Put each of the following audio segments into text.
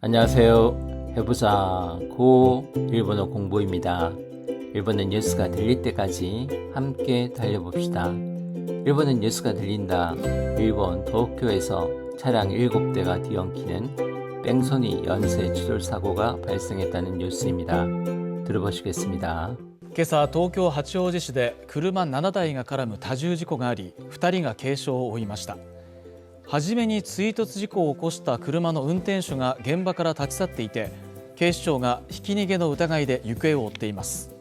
안녕하세요. 해보자 고 일본어 공부입니다. 일본어 뉴스가 들릴 때까지 함께 달려봅시다. 일본어 뉴스가 들린다. 일본 도쿄에서 차량 7대가 뒤엉키는 뺑소니 연쇄 추돌 사고가 발생했다는 뉴스입니다. 들어보시겠습니다. 今朝、東京八王子市で車7台が絡む多重事故があり、2人が軽傷を負いました。はじめに追突事故を起こした車の運転手が現場から立ち去っていて、警視庁がひき逃げの疑いで行方を追っています。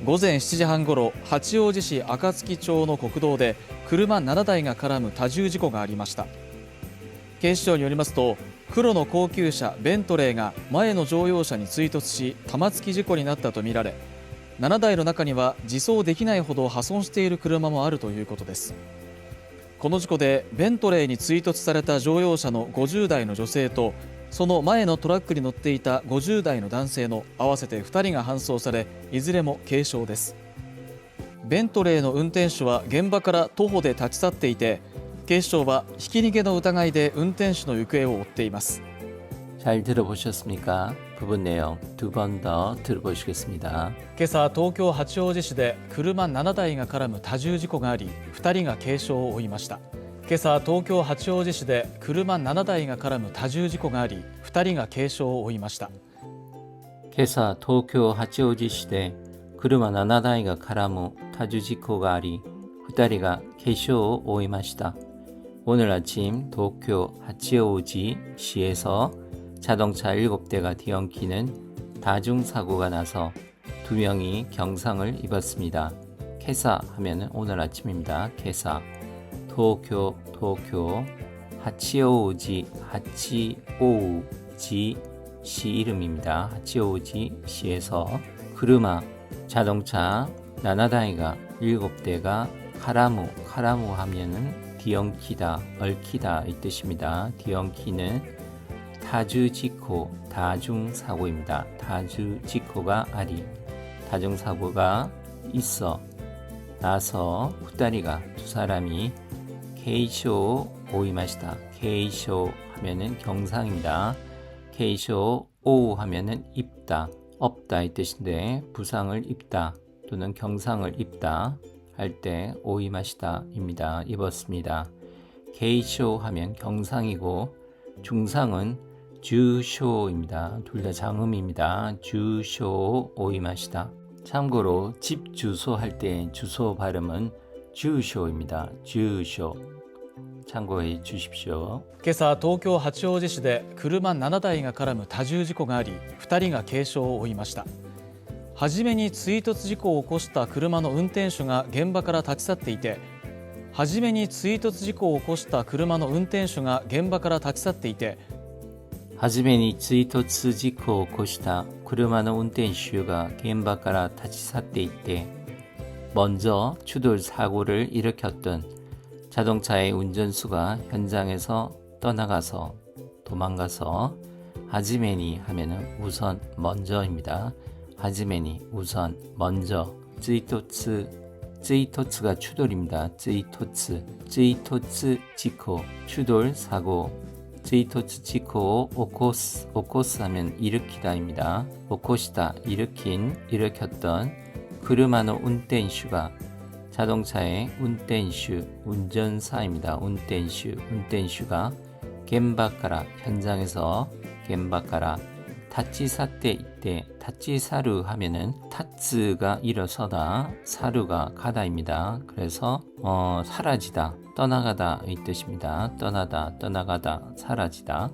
午前7時半ごろ、八王子市赤月町の国道で車7台が絡む多重事故がありました。警視庁によりますと、黒の高級車ベントレーが前の乗用車に追突し玉突き事故になったとみられ、7台の中には自走できないほど破損している車もあるということです。この事故でベントレーに追突された乗用車の50代の女性とその前のトラックに乗っていた50代の男性の合わせて2人が搬送され、いずれも軽傷です。ベントレーの運転手は現場から徒歩で立ち去っていて、警視庁はひき逃げの疑いで運転手の行方を追っています。 잘 들어보셨습니까? 부분 내용 두 번 더 들어보시겠습니다. 今朝、東京八王子市で車7台が絡む多重事故があり、2人が軽傷を負いました。今朝、東京八王子市で車7台が絡む多重事故があり、2人が軽傷を負いました。 今朝東京八王子市で車7台が絡む多重事故があり、2人が軽傷を負いました。 오늘 아침 도쿄 하치오우지시에서 자동차 7대가 뒤엉키는 다중사고가 나서 2명이 경상을 입었습니다. 케사 하면 오늘 아침입니다. 케사. 도쿄 하치오우지시 이름입니다. 하치오우지시에서 그르마 자동차 나나다이가 7대가 카라무 하면은 뒤엉키다, 얽히다 이 뜻입니다. 뒤엉키는 다주지코, 다중사고입니다. 다주지코가 아리, 다중사고가 있어 나서 후다리가 두 사람이 케이쇼 오이마시다. 케이쇼 하면은 경상입니다. 케이쇼 오 하면은 입다, 없다 이 뜻인데 부상을 입다 또는 경상을 입다 할 때 오이마시다 입니다. 입었습니다. 게이쇼 하면 경상이고 중상은 주쇼입니다. 둘 다 장음입니다. 주쇼 오이마시다. 참고로 집 주소 할 때 주소 발음은 주쇼입니다. 주쇼. 참고해 주십시오. 今朝、東京八王子市で車7台が絡む多重事故があり、2人が軽傷を負いました。はじめに追突事故を起こした車の運転手が現場から立ち去っていて、はじめに追突事故を起こした車の運転手が現場から立ち去っていて、はじめに追突事故を起こした車の運転手が現場から立ち去っていて、먼저 추돌 사고를 일으켰던 자동차의 운전수가 현장에서 떠나가서 도망가서 하지메니 하면은 우선 먼저입니다. 하지메니 우선 먼저 쯔이토츠가 추돌입니다. 쯔이토츠 지코 추돌 사고 쯔이토츠 지코 오코스 하면 일으키다입니다. 오코시다 일으켰던 그르마노 운転手가 자동차의 운전사입니다. 운転手가 겐바카라 현장에서 겐바카라 타치사때 이때 타치사루 하면은 타츠가 일어서다 사루가 가다입니다. 그래서 사라지다 떠나가다 이 뜻입니다. 떠나가다 사라지다.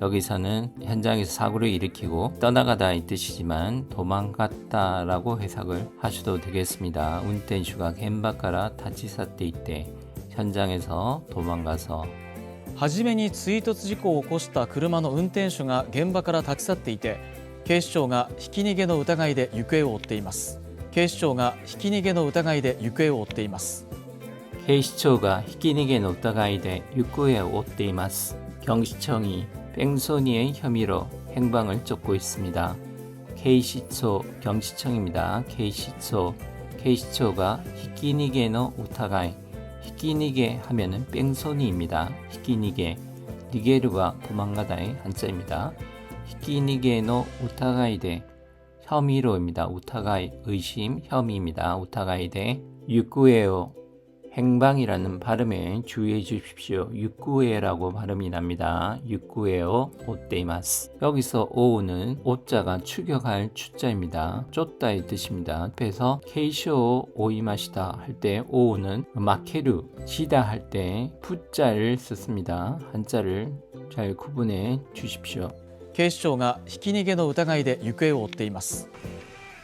여기서는 현장에서 사고를 일으키고 떠나가다 이 뜻이지만 도망갔다라고 해석을 하셔도 되겠습니다. 운転手가 겐바카라 타치사때 이때 현장에서 도망가서 はじめに追突事故を起こした車の運転手が現場から立ち去っていて、警視庁がひき逃げの疑いで行方を追っています。警視庁がひき逃げの疑いで行方を追っています。 警視庁が ひき逃げの 疑いで 行方を追っています. 경시청이 뺑소니의 혐의로 행방을 쫓고 있습니다. K시초 경시청입니다. K시초가 ひき逃げの 疑い 히키니게 하면은 뺑소니입니다. 히키니게 니게르가 도망가다의 한자입니다. 히키니게노 우타가이데 혐의로입니다. 우타가이 의심, 혐의입니다. 우타가이데 유쿠에오 행방이라는 발음에 주의해 주십시오. 유쿠에라고 발음이 납니다. 유쿠에오 오테이마스. 여기서 오는 오자가 추격할 추자입니다. 쫓다의 뜻입니다. 그래서 케이쇼 오이마시다 할 때 오는 마케루 지다 할 때 푸자를 썼습니다. 한자를 잘 구분해 주십시오. 警視庁がひき逃げの疑いで行方を追っています。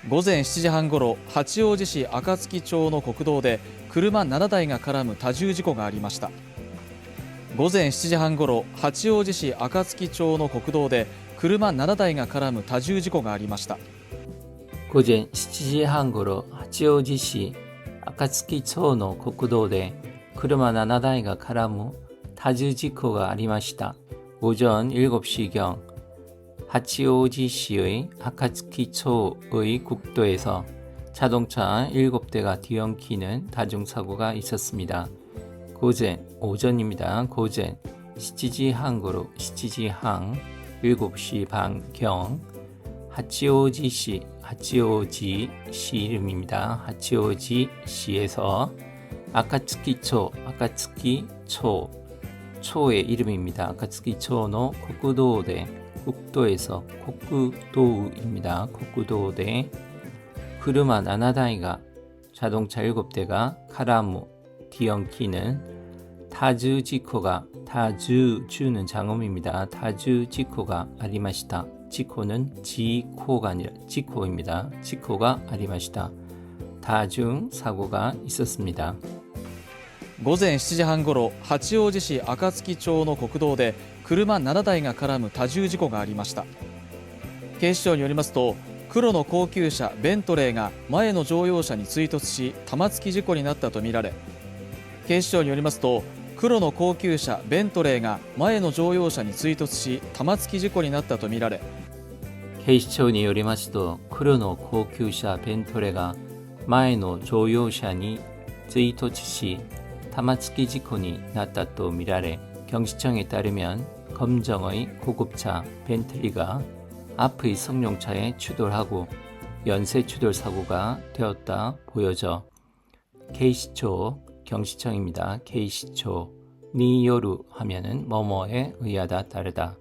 午前7時半ごろ、八王子市暁町の国道で車7台が絡む多重事故がありました。午前7時半ごろ、八王子市暁町の国道で車7台が絡む多重事故がありました。午前7時半ごろ、八王子市暁町の国道で車7台が絡む多重事故がありました。오전 7시경 하치오지시의 아카츠키초의 국도에서 자동차 7대가 뒤엉키는 다중사고가 있었습니다. 고젠, 오전입니다. 고젠, 시치지 항구로 시치지 항 7시 반경 하치오지시 이름입니다. 하치오지시에서 아카츠키초 초의 이름입니다. 아카츠키초의 국도에서 국도입니다. 국도대 그르마 나나다이가 자동차 7대가 카라무 뒤엉키는 타즈지코가 타즈주는 장음입니다. 타즈지코가 아리마시다. 지코는 지코가 아니라 지코입니다. 지코가 아리마시다. 다중 사고가 있었습니다. 午前7時半ごろ、八王子市暁町の国道で車7台が絡む多重事故がありました。警視庁によりますと、黒の高級車ベントレーが前の乗用車に追突し玉突き事故になったとみられ、警視庁によりますと、黒の高級車ベントレーが前の乗用車に追突し玉突き事故になったとみられ、警視庁によりますと、黒の高級車ベントレーが前の乗用車に追突し玉突き事故になったとみられ、경시청에 따르면 검정의 고급차 벤틀리가 앞의 승용차에 추돌하고 연쇄 추돌 사고가 되었다 보여져 케이시초 경시청입니다. 케이시초 니요루 하면은 뭐뭐에 의하다 다르다.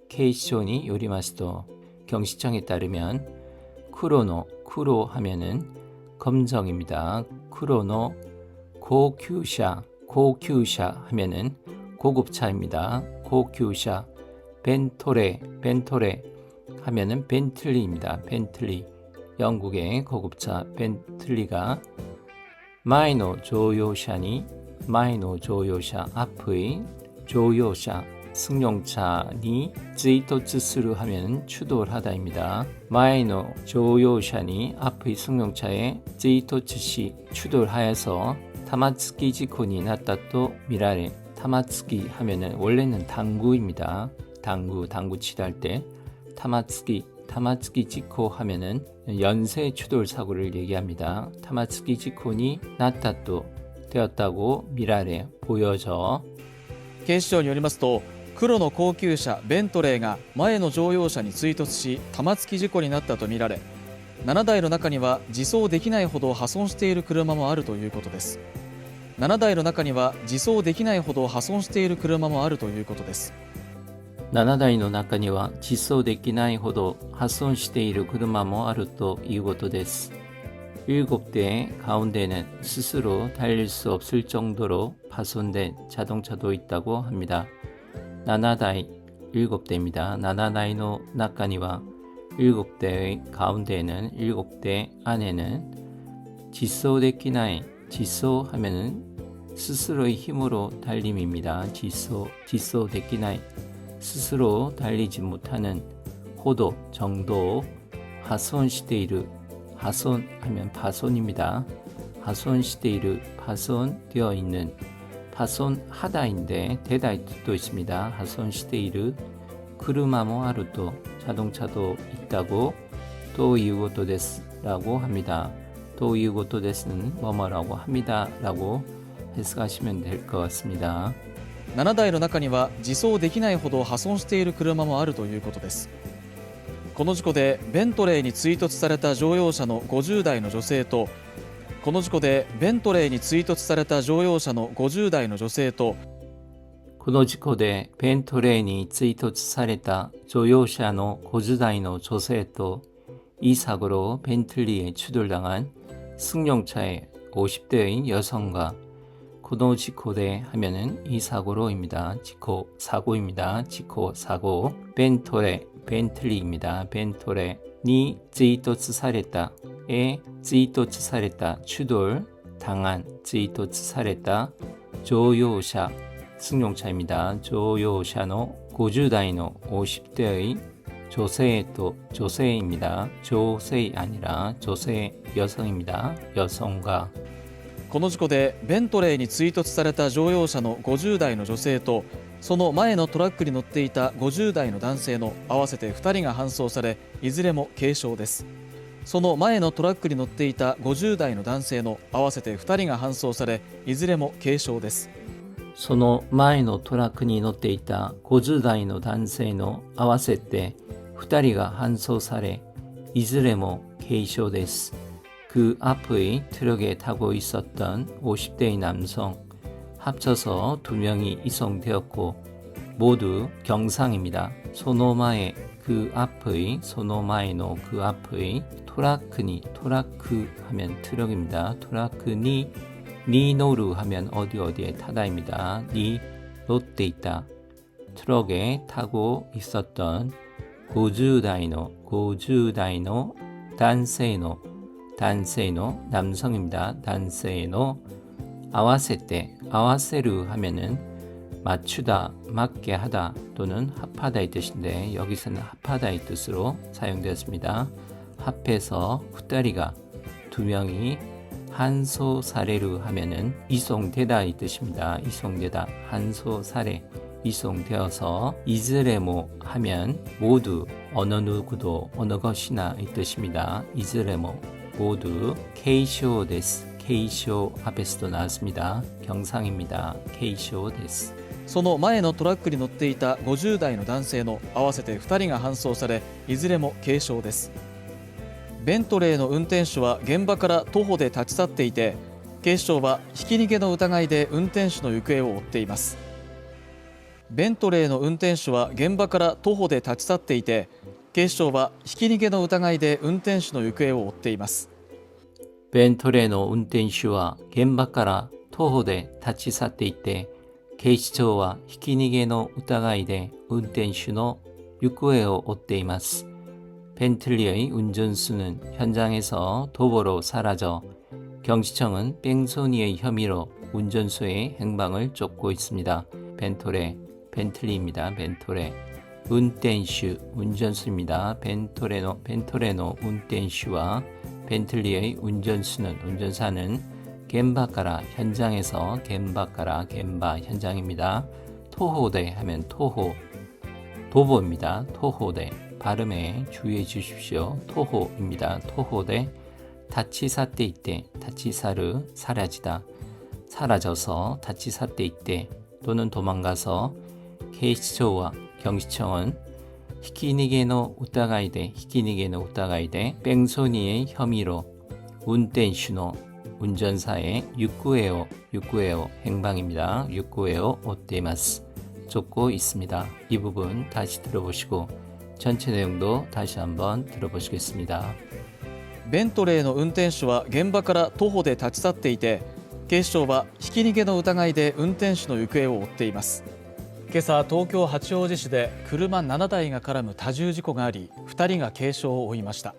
케이시초니 요리마스도 경시청에 따르면 쿠로 하면은 검정입니다. 쿠로노 고큐샤 하면은 고급차입니다. 고큐샤 벤토레 하면은 벤틀리입니다. 벤틀리 영국의 고급차 벤틀리가 마이노 조요샤 앞의 조요샤 승용차니 쯔이토츠스루 하면 추돌하다입니다. 마이노 조요샤니 앞의 승용차에 쯔이토츠시 추돌하여서 타마츠키 지코니 났다또 미라레. 타마츠키 하면은 원래는 당구입니다. 당구 치다 할 때 타마츠키 지코 하면은 연쇄 추돌 사고를 얘기합니다. 타마츠키 지코니 났다또 되었다고 미라레 보여져. 警視庁によりますと、黒の高級車ベントレーが前の乗用車に追突し玉突き事故になったとみられ、7台の中には自走できないほど破損している車もあるということです。7台の中には自走できないほど破損している車もあるということです。7台の中には自走できないほど破損している車もあるということです。7대 가운데는 스스로 달릴 수 없을 정도로 파손된 자동차도 있다고 합니다. 나나다이 7대입니다. 나나다이노 나카니와 7대의 가운데에는 7대 안에는 지소데키나이 지소 하면은 스스로의 힘으로 달림입니다. 지소데키나이 스스로 달리지 못하는 호도 정도 하손시데이르 하손 하면 파손입니다. 하손시데이르 파손되어 있는 파손하다인데 되다의 뜻도 있습니다. 하손시데이르 크르마모 하루도 자동차도 있다고 또 이유고또 데스라고 합니다. 또 이유고또 데스는 뭐뭐라고 합니다 라고 해석하시면 될 것 같습니다. 7台の中には自走できないほど破損している車もあるということです。この事故でベントレーに追突された乗用車の50代の女性とこの事故でベントレーに追突された乗用車の50代の女性とこの事故でベントレーに追突された乗用車の50代の女性と이 사고로 벤틀리에 추돌당한 승용차의 50대의 여성과 고노지코대 하면은 이 사고로입니다. 지코 사고입니다. 지코 사고. 벤틀리입니다. 벤토레니 찌토츠 사랬다에 찌토츠 사랬다 추돌 당한 찌토츠 사랬다 조요샤 승용차입니다. 조요샤노 고주다이노 50대의 조세입니다. 조세 아니라 조세 여성입니다. 여성과 この事故でベントレーに追突された乗用車の50代の女性とその前のトラックに乗っていた50代の男性の合わせて2人が搬送され、いずれも軽傷です。その前のトラックに乗っていた50代の男性の合わせて2人が搬送され、いずれも軽傷です。その前のトラックに乗っていた50代の男性の合わせて2人が搬送され、いずれも軽傷です。그 앞의 트럭에 타고 있었던 50대의 남성 합쳐서 2명이 이송되었고 모두 경상입니다. 소노마의 그 앞의 소노마에노 그 앞의 토라크 하면 트럭입니다. 토라크니 니노루 하면 어디에 타다입니다. 니 롯데 있다. 트럭에 타고 있었던 고주다이노 단세노 남성입니다. 단세노 아와세루 하면은 맞추다, 맞게 하다 또는 합하다의 뜻인데 여기서는 합하다의 뜻으로 사용되었습니다. 합해서 후다리가 2명이 한소사레루 하면은 이송되다의 뜻입니다. 이송되다, 한소사레 이송되어서 이즈레모 하면 모두 어느 누구도 어느 것이나 이 뜻입니다. 이즈레모 모두 케이쇼 데스. 케이쇼 앞에서도 나왔습니다. 경상입니다. 케이쇼 데스. その前のトラックに乗っていた50代の男性の合わせて2人が搬送され、いずれも軽傷です。ベントレーの運転手は現場から徒歩で立ち去っていて、警視庁はひき逃げの疑いで運転手の行方を追っています。ベントレーの運転手は現場から徒歩で立ち去っていて、警視庁はひき逃げの疑いで運転手の行方を追っています。ベントレーの運転手は現場から徒歩で立ち去っていて、警視庁はひき逃げの疑いで運転手の行方を追っています。벤틀리의 운전수는 현장에서 도보로 사라져 경시청은 뺑소니의 혐의로 운전수의 행방을 쫓고 있습니다. 벤틀리입니다. 벤토레. 운転手, 운전수입니다. 벤토레노 운転手와 벤틀리의 운전사는 겐바카라 현장에서 겐바 현장입니다. 토호대 하면 도보입니다. 토호대 발음에 주의해 주십시오. 토호입니다. 토호대 다치사때 이때 다치사르 사라지다 사라져서 다치사때 이때 또는 도망가서 케이시초와 경시청은 히키니게노 우타가이데 뺑소니의 혐의로 운転手の 운전사의 육구에오 행방입니다. 육구에오 오테마스 쫓고 있습니다. 이 부분 다시 들어보시고 전체 내용도 다시 한번 들어보시겠습니다. ベントレーの運転手は現場から徒歩で立ち去っていて、警視庁はひき逃げの疑いで運転手の行方を追っています。今朝、東京八王子市で車7台が絡む多重事故があり、2人が軽傷を負いました。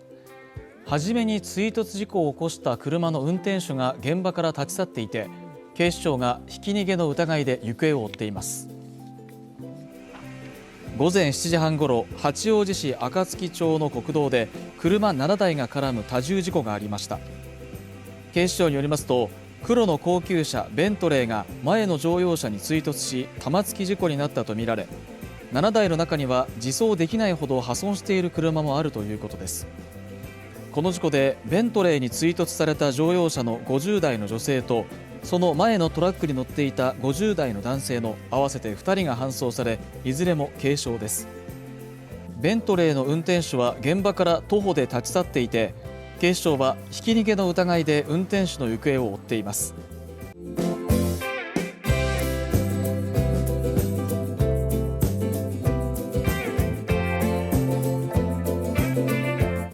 はじめに追突事故を起こした車の運転手が現場から立ち去っていて、警視庁がひき逃げの疑いで行方を追っています。午前7時半ごろ、八王子市暁町の国道で車7台が絡む多重事故がありました。警視庁によりますと、黒の高級車ベントレーが前の乗用車に追突し玉突き事故になったとみられ、7台の中には自走できないほど破損している車もあるということです。この事故でベントレーに追突された乗用車の50代の女性とその前のトラックに乗っていた50代の男性の合わせて2人が搬送され、いずれも軽傷です。ベントレーの運転手は現場から徒歩で立ち去っていて、警視庁はひき逃げの疑いで運転手の行方を追っています。